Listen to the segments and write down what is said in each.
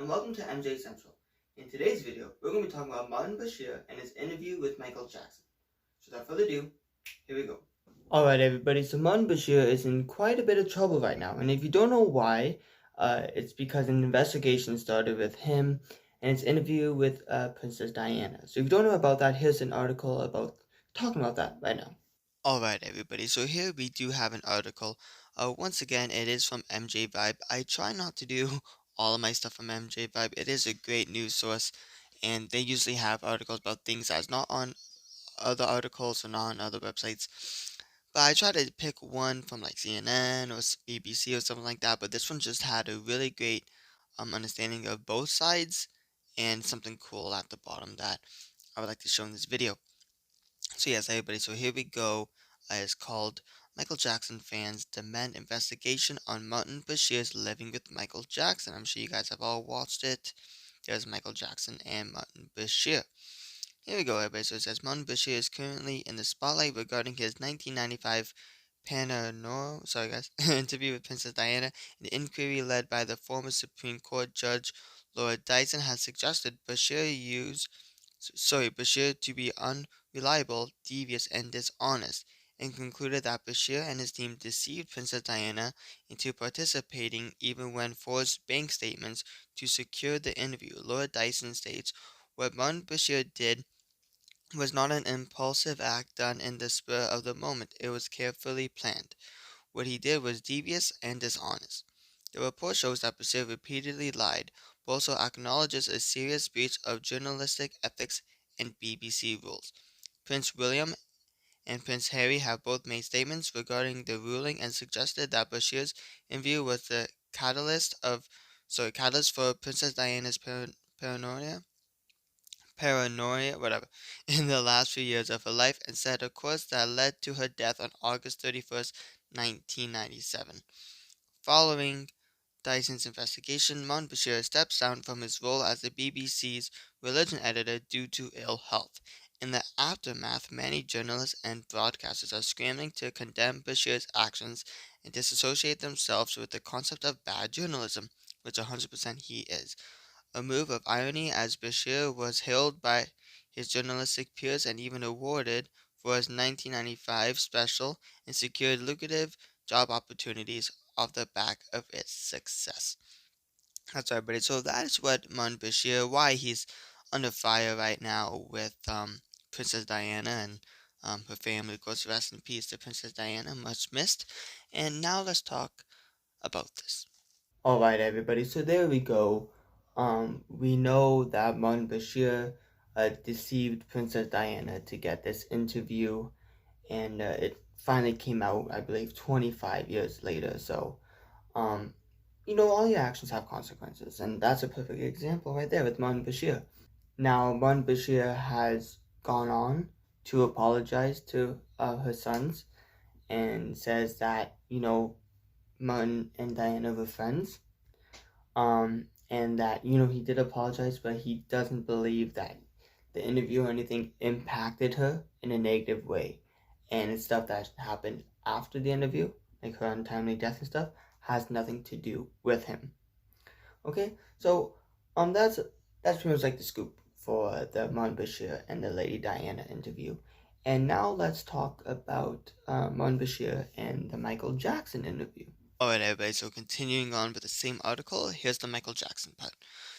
welcome to MJ Central. In today's video, we're going to be talking about Martin Bashir and his interview with Michael Jackson. So without further ado, here we go. Alright everybody, so Martin Bashir is in quite a bit of trouble right now, and if you don't know why, it's because an investigation started with him and his interview with Princess Diana. So if you don't know about that, here's an article about talking about that right now. Alright everybody, so here we do have an article. Once again, it is from MJ Vibe. I try not to do all of my stuff from MJ Vibe. It is a great news source, and they usually have articles about things that's not on other articles or not on other websites. But I try to pick one from like CNN or BBC or something like that, but this one just had a really great understanding of both sides and something cool at the bottom that I would like to show in this video. So yes, everybody, so here we go. It's called Michael Jackson Fans Demand Investigation on Martin Bashir's Living with Michael Jackson. I'm sure you guys have all watched it. There's Michael Jackson and Martin Bashir. Here we go, everybody. So it says Martin Bashir is currently in the spotlight regarding his 1995 interview with Princess Diana. An inquiry led by the former Supreme Court Judge Laura Dyson has suggested Bashir to be unreliable, devious, and dishonest, and concluded that Bashir and his team deceived Princess Diana into participating even when forged bank statements to secure the interview. Laura Dyson states, "What Martin Bashir did was not an impulsive act done in the spur of the moment. It was carefully planned. What he did was devious and dishonest." The report shows that Bashir repeatedly lied, but also acknowledges a serious breach of journalistic ethics and BBC rules. Prince William and Prince Harry have both made statements regarding the ruling and suggested that Bashir's interview was the catalyst for Princess Diana's paranoia, in the last few years of her life, and set a course that led to her death on August 31st, 1997. Following Dyson's investigation, Martin Bashir steps down from his role as the BBC's religion editor due to ill health. In the aftermath, many journalists and broadcasters are scrambling to condemn Bashir's actions and disassociate themselves with the concept of bad journalism, which 100% he is. A move of irony, as Bashir was hailed by his journalistic peers and even awarded for his 1995 special and secured lucrative job opportunities off the back of its success. That's right, everybody. So that is what Martin Bashir, why he's under fire right now with Princess Diana and her family. Of course, rest in peace to Princess Diana, much missed. And now let's talk about this. Alright, everybody. So there we go. We know that Martin Bashir deceived Princess Diana to get this interview, and it finally came out, I believe, 25 years later. So, all your actions have consequences, and that's a perfect example right there with Martin Bashir. Now, Martin Bashir has gone on to apologize to her sons and says that, Martin and Diana were friends. And that, he did apologize, but he doesn't believe that the interview or anything impacted her in a negative way. And it's stuff that happened after the interview, like her untimely death and stuff, has nothing to do with him. Okay, so that's pretty much like the scoop for the Martin Bashir and the Lady Diana interview. And now let's talk about Martin Bashir and the Michael Jackson interview. Alright, everybody, so continuing on with the same article, here's the Michael Jackson part.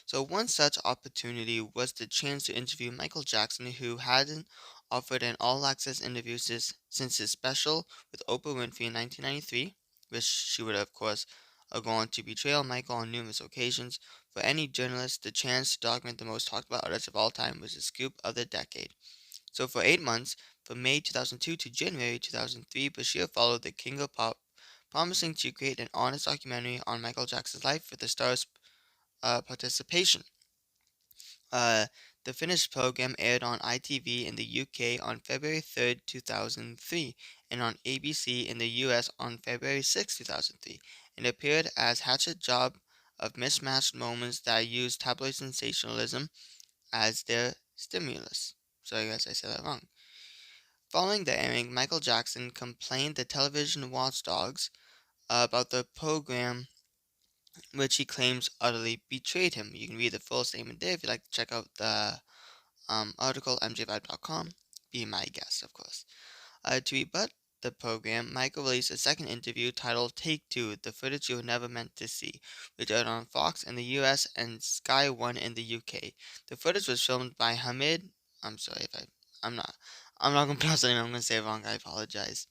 So one such opportunity was the chance to interview Michael Jackson, who hadn't offered an all-access interview since his special with Oprah Winfrey in 1993, which she would, of course, gone to betrayal Michael on numerous occasions. For any journalist, the chance to document the most talked about artist of all time was the scoop of the decade. So for 8 months, from May 2002 to January 2003, Bashir followed the King of Pop, promising to create an honest documentary on Michael Jackson's life with the star's participation. The finished program aired on ITV in the UK on February 3rd, 2003, and on ABC in the US on February 6, 2003, and appeared as hatchet job of mismatched moments that used tabloid sensationalism as their stimulus. Sorry guys, I said that wrong. Following the airing, Michael Jackson complained to television watchdogs about the program which he claims utterly betrayed him. You can read the full statement there if you'd like to check out the article, mjvibe.com. Be my guest, of course. To rebut the program, Michael released a second interview titled Take Two, The Footage You Were Never Meant to See, which aired on Fox in the US and Sky One in the UK. The footage was filmed by Hamid. I'm sorry if I'm not. I'm not gonna pronounce the name. I'm gonna say it wrong. I apologize.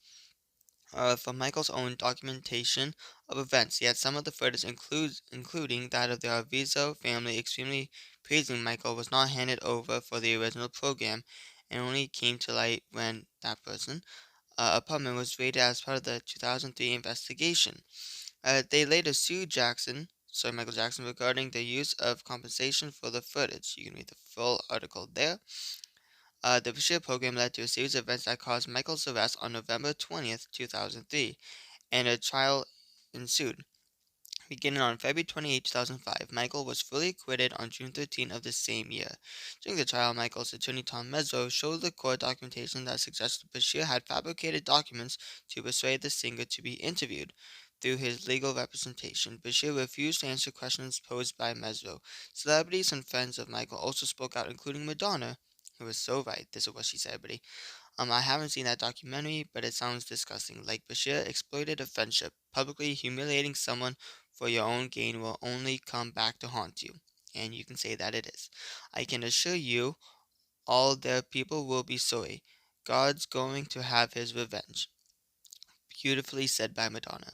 From Michael's own documentation of events, yet some of the footage including that of the Arvizo family extremely praising Michael, was not handed over for the original program, and only came to light when that person apartment was raided as part of the 2003 investigation. They later sued Michael Jackson, regarding the use of compensation for the footage. You can read the full article there. The Bashir program led to a series of events that caused Michael's arrest on November 20th, 2003, and a trial ensued. Beginning on February 28, 2005, Michael was fully acquitted on June 13 of the same year. During the trial, Michael's attorney Tom Mezzo showed the court documentation that suggested Bashir had fabricated documents to persuade the singer to be interviewed. Through his legal representation, Bashir refused to answer questions posed by Mezzo. Celebrities and friends of Michael also spoke out, including Madonna, who was so right. This is what she said, everybody. I haven't seen that documentary, but it sounds disgusting. Like Bashir exploited a friendship. Publicly humiliating someone for your own gain will only come back to haunt you. And you can say that it is. I can assure you, all their people will be sorry. God's going to have his revenge. Beautifully said by Madonna.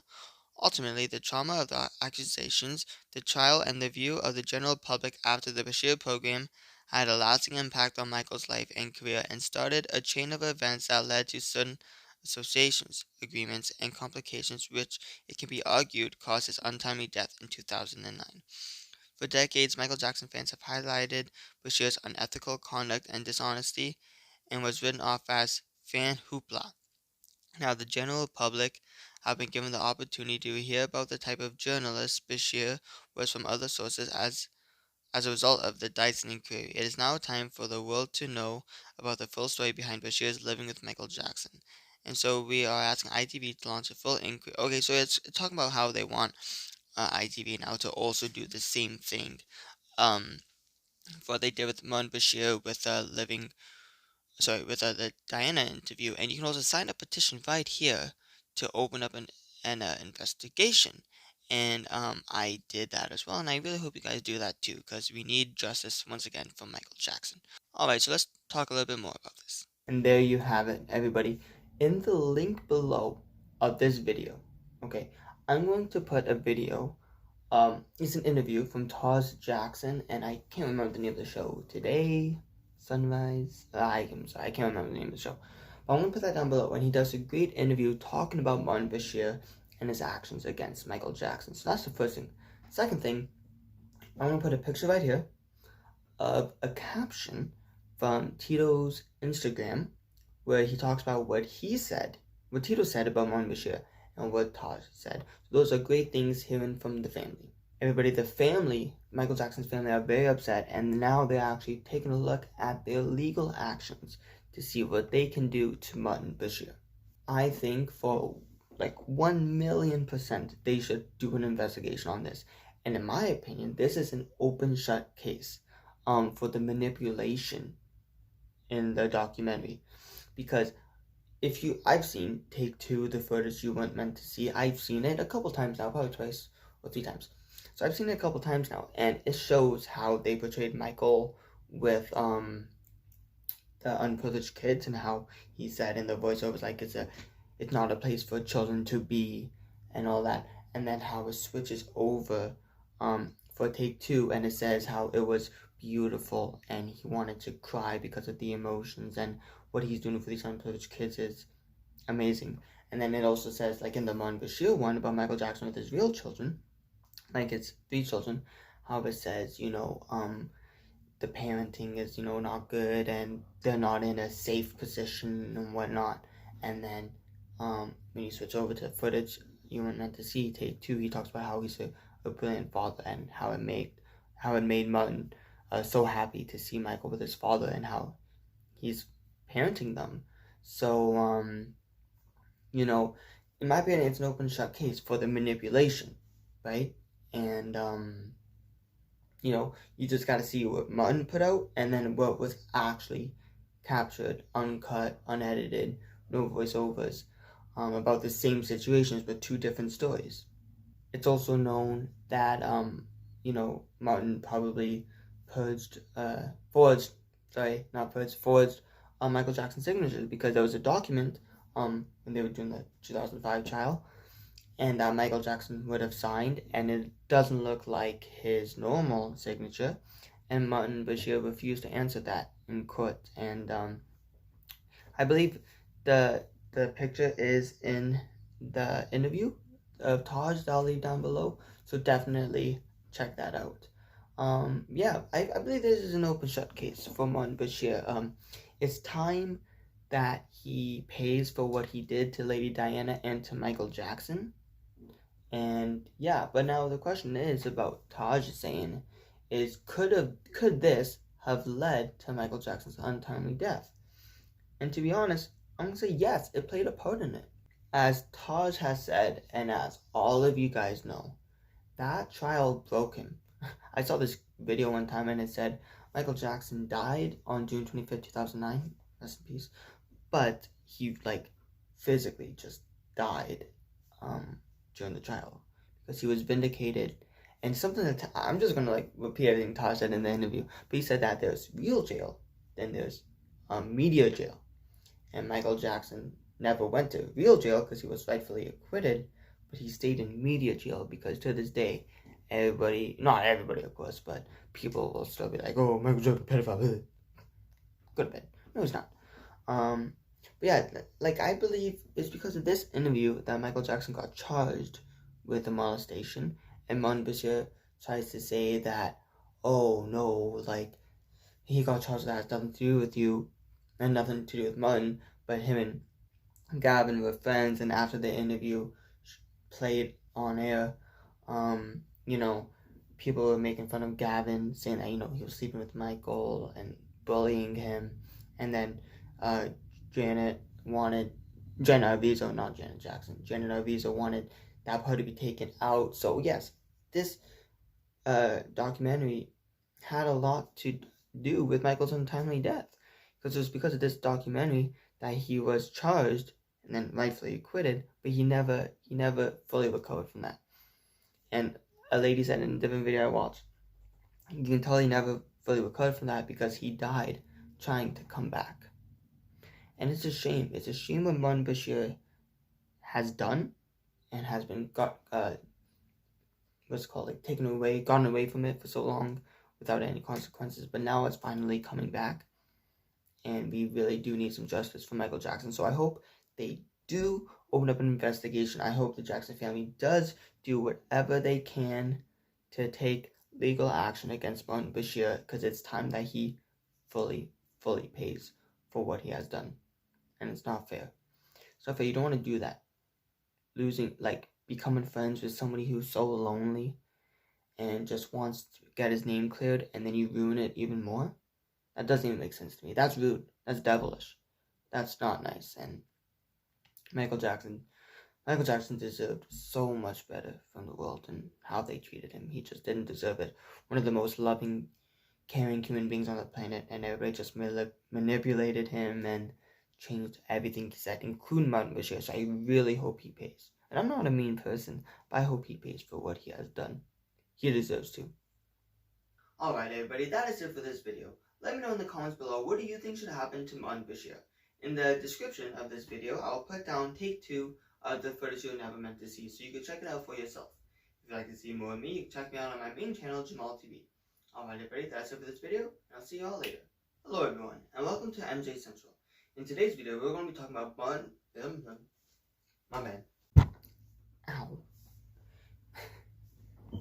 Ultimately, the trauma of the accusations, the trial, and the view of the general public after the Bashir program had a lasting impact on Michael's life and career, and started a chain of events that led to certain associations, agreements, and complications which, it can be argued, caused his untimely death in 2009. For decades, Michael Jackson fans have highlighted Bashir's unethical conduct and dishonesty, and was written off as fan hoopla. Now, the general public have been given the opportunity to hear about the type of journalist Bashir was from other sources as a result of the Dyson inquiry. It is now time for the world to know about the full story behind Bashir's living with Michael Jackson. And so we are asking ITV to launch a full inquiry. Okay, so it's talking about how they want ITV now to also do the same thing. Um, what they did with Mon Bashir with the Diana interview, and you can also sign a petition right here to open up an investigation. And I did that as well, and I really hope you guys do that too, because we need justice once again for Michael Jackson. All right, so let's talk a little bit more about this. And there you have it, everybody. In the link below of this video, okay, I'm going to put a video. It's an interview from Taj Jackson, and I can't remember the name of the show today. Sunrise. I'm sorry, I can't remember the name of the show. But I'm going to put that down below. And he does a great interview talking about Martin Bashir and his actions against Michael Jackson. So that's the first thing. Second thing, I'm going to put a picture right here of a caption from Tito's Instagram where he talks about what Tito said about Martin Bashir and what Taj said. So those are great things hearing from the family. Everybody, the family, Michael Jackson's family, are very upset, and now they're actually taking a look at their legal actions to see what they can do to Martin Bashir. I think for like 1,000,000% they should do an investigation on this. And in my opinion, this is an open shut case for the manipulation in the documentary. Because I've seen Take Two, the footage you weren't meant to see. I've seen it a couple times now, probably twice or 3 times. So I've seen it a couple times now, and it shows how they portrayed Michael with the unprivileged kids, and how he said in the voiceovers like it's not a place for children to be, and all that. And then how it switches over for Take Two, and it says how it was beautiful, and he wanted to cry because of the emotions, and what he's doing for these unprivileged kids is amazing. And then it also says, like in the Mon Bashir one about Michael Jackson with his real children, like it's 3 children, how it says, the parenting is, not good, and they're not in a safe position and whatnot. And then when you switch over to footage you weren't meant to see, Take Two, he talks about how he's a brilliant father, and how it made Martin so happy to see Michael with his father, and how he's parenting them. So in my opinion, it's an open shut case for the manipulation, right? and you just got to see what Martin put out and then what was actually captured, uncut, unedited, no voiceovers, about the same situations but two different stories. It's also known that Martin probably forged Michael Jackson's signatures, because there was a document when they were doing the 2005 trial, and Michael Jackson would have signed, and it doesn't look like his normal signature, and Martin Bashir refused to answer that in court, and I believe the picture is in the interview of Taj that I'll leave down below, so definitely check that out. I believe this is an open shut case for Martin Bashir. It's time that he pays for what he did to Lady Diana and to Michael Jackson. And yeah, but now the question is about Taj saying is could this have led to Michael Jackson's untimely death? And to be honest, I'm gonna say yes, it played a part in it. As Taj has said, and as all of you guys know, that trial broke him. I saw this video one time and it said Michael Jackson died on June 25th, 2009. Rest in peace. But he physically just died during the trial because he was vindicated. And something that I'm just gonna repeat everything Taj said in the interview, but he said that there's real jail, then there's media jail, and Michael Jackson never went to real jail because he was rightfully acquitted, but he stayed in media jail because to this day, not everybody of course, but people will still be like, oh, Michael Jackson pedophile. Good bit. No, he's not. But yeah, I believe it's because of this interview that Michael Jackson got charged with the molestation, and Martin Bashir tries to say that, oh no, he got charged, that has nothing to do with you and nothing to do with Martin, but him and Gavin were friends, and after the interview played on air, people were making fun of Gavin, saying that, he was sleeping with Michael and bullying him, and then Janet Arvizo, not Janet Jackson, Janet Arvizo wanted that part to be taken out. So yes, this documentary had a lot to do with Michael's untimely death, because it was because of this documentary that he was charged and then rightfully acquitted, but he never fully recovered from that. And a lady said in a different video I watched, you can tell he never fully recovered from that because he died trying to come back. And it's a shame. It's a shame what Martin Bashir has done and has been gotten away from it for so long without any consequences. But now it's finally coming back, and we really do need some justice for Michael Jackson. So I hope they do open up an investigation. I hope the Jackson family does do whatever they can to take legal action against Martin Bashir, because it's time that he fully pays for what he has done. And it's not fair. It's not fair. You don't want to do that. Becoming friends with somebody who's so lonely and just wants to get his name cleared, and then you ruin it even more. That doesn't even make sense to me. That's rude. That's devilish. That's not nice. And Michael Jackson deserved so much better from the world and how they treated him. He just didn't deserve it. One of the most loving, caring human beings on the planet, and everybody just manipulated him and changed everything he said, including Martin Bashir. So I really hope he pays. And I'm not a mean person, but I hope he pays for what he has done. He deserves to. Alright everybody, that is it for this video. Let me know in the comments below, what do you think should happen to Martin Bashir? In the description of this video, I'll put down take 2 of the footage you're never meant to see, so you can check it out for yourself. If you'd like to see more of me, you can check me out on my main channel, Jamal TV. Alright everybody, that's it for this video, and I'll see you all later. Hello everyone, and welcome to MJ Central. In today's video, we're going to be talking about my man.